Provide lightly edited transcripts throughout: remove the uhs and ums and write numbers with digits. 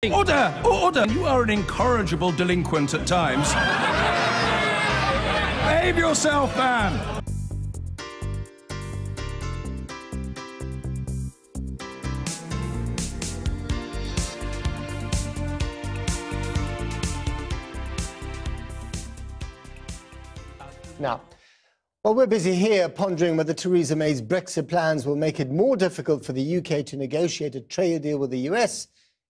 Order! Order! You are an incorrigible delinquent at times. Behave yourself, man! Now, while we're busy here pondering whether Theresa May's Brexit plans will make it more difficult for the UK to negotiate a trade deal with the US,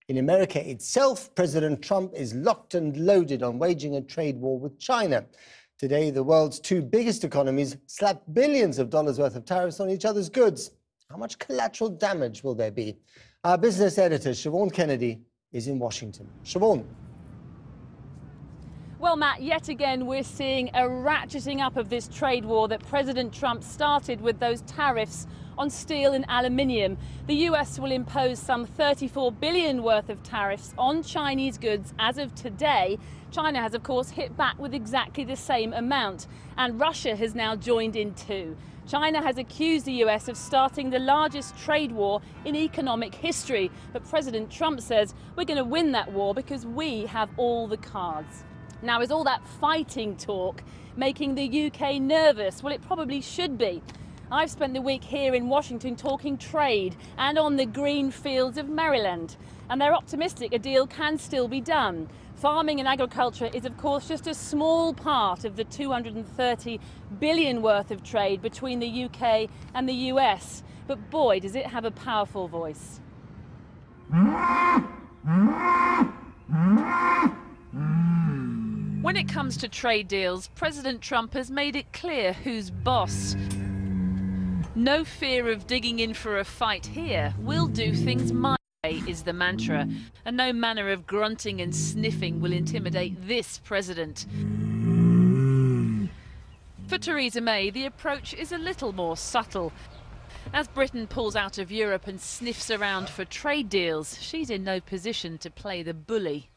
in America itself, President Trump is locked and loaded on waging a trade war with China. Today, the world's two biggest economies slap billions of dollars worth of tariffs on each other's goods. How much collateral damage will there be? Our business editor, Siobhan Kennedy, is in Washington. Siobhan. Well, Matt, yet again, we're seeing a ratcheting up of this trade war that President Trump started with those tariffs on steel and aluminium. The US will impose some $34 billion worth of tariffs on Chinese goods as of today. China has, of course, hit back with exactly the same amount. And Russia has now joined in too. China has accused the US of starting the largest trade war in economic history. But President Trump says we're going to win that war because we have all the cards. Now, is all that fighting talk making the UK nervous? Well, it probably should be. I've spent the week here in Washington talking trade and on the green fields of Maryland. And they're optimistic a deal can still be done. Farming and agriculture is, of course, just a small part of the $230 billion worth of trade between the UK and the US. But boy, does it have a powerful voice. When it comes to trade deals, President Trump has made it clear who's boss. No fear of digging in for a fight here. We'll do things my way is the mantra. And no manner of grunting and sniffing will intimidate this president. For Theresa May, the approach is a little more subtle. As Britain pulls out of Europe and sniffs around for trade deals, she's in no position to play the bully.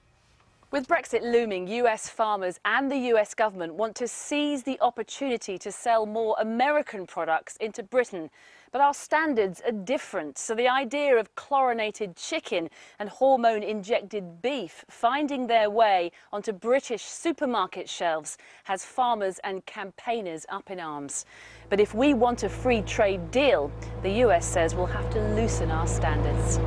With Brexit looming, US farmers and the US government want to seize the opportunity to sell more American products into Britain. But our standards are different, so the idea of chlorinated chicken and hormone-injected beef finding their way onto British supermarket shelves has farmers and campaigners up in arms. But if we want a free trade deal, the US says we'll have to loosen our standards.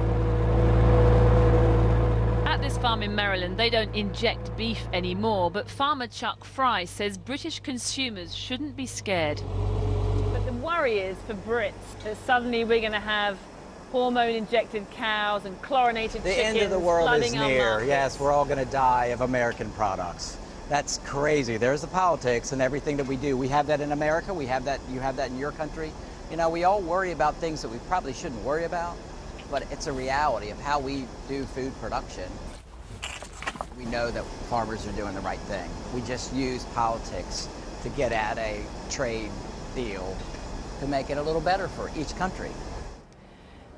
At this farm in Maryland, they don't inject beef anymore, but farmer Chuck Fry says British consumers shouldn't be scared. But the worry is for Brits that suddenly we're going to have hormone-injected cows and chlorinated chickens. The end of the world is near. Markets. Yes, we're all going to die of American products. That's crazy. There's the politics and everything that we do. We have that in America. We have that. You have that in your country. You know, we all worry about things that we probably shouldn't worry about. But it's a reality of how we do food production. We know that farmers are doing the right thing. We just use politics to get at a trade deal to make it a little better for each country.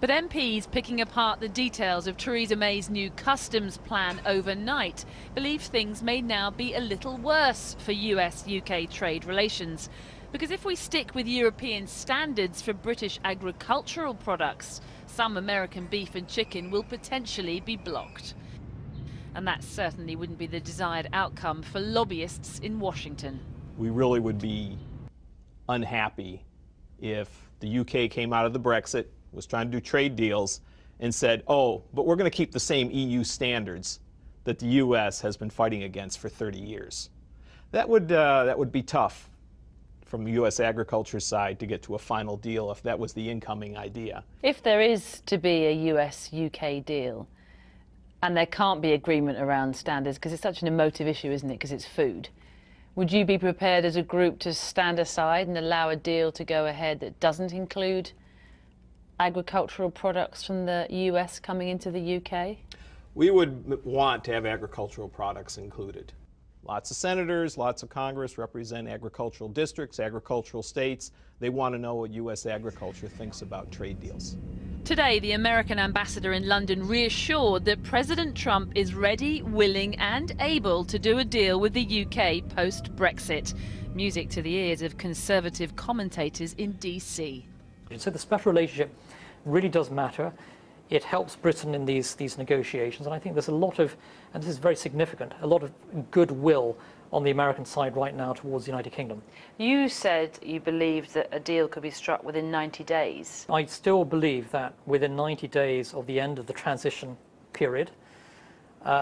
But MPs picking apart the details of Theresa May's new customs plan overnight believe things may now be a little worse for US-UK trade relations. Because if we stick with European standards for British agricultural products, some American beef and chicken will potentially be blocked. And that certainly wouldn't be the desired outcome for lobbyists in Washington. We really would be unhappy if the UK came out of the Brexit, was trying to do trade deals, and said, oh, but we're going to keep the same EU standards that the US has been fighting against for 30 years. That would be tough from the U.S. agriculture side to get to a final deal if that was the incoming idea. If there is to be a US-UK deal, and there can't be agreement around standards, because it's such an emotive issue, isn't it, because it's food, would you be prepared as a group to stand aside and allow a deal to go ahead that doesn't include agricultural products from the US coming into the UK? We would want to have agricultural products included. Lots of senators, lots of Congress represent agricultural districts, agricultural states. They want to know what U.S. agriculture thinks about trade deals. Today, the American ambassador in London reassured that President Trump is ready, willing and able to do a deal with the UK post-Brexit. Music to the ears of conservative commentators in DC. So the special relationship really does matter. It helps Britain in these negotiations, and I think there's a lot of, and this is very significant, a lot of goodwill on the American side right now towards the United Kingdom. You said you believed that a deal could be struck within 90 days. I still believe that within 90 days of the end of the transition period,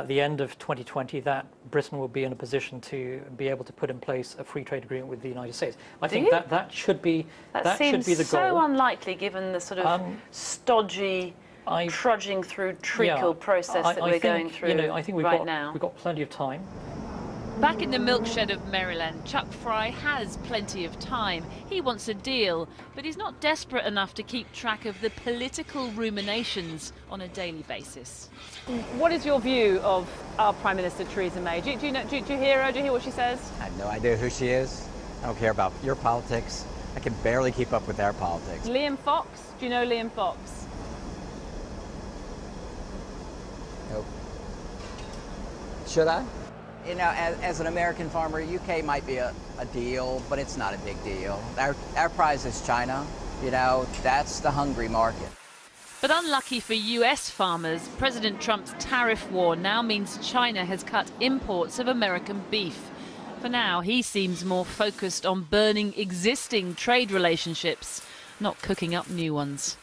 the end of 2020, that Britain will be in a position to be able to put in place a free trade agreement with the United States. I think that should be the goal. That seems so unlikely given the sort of stodgy, trudging through treacle process that we're going through I think now. We've got plenty of time. Back in the milkshed of Maryland, Chuck Fry has plenty of time. He wants a deal, but he's not desperate enough to keep track of the political ruminations on a daily basis. What is your view of our Prime Minister Theresa May? Do you hear her? Do you hear what she says? I have no idea who she is. I don't care about your politics. I can barely keep up with their politics. Liam Fox? Do you know Liam Fox? Nope. Should I? You know, as an American farmer, UK might be a deal, but it's not a big deal. Our prize is China. You know, that's the hungry market. But unlucky for US farmers, President Trump's tariff war now means China has cut imports of American beef. For now, he seems more focused on burning existing trade relationships, not cooking up new ones.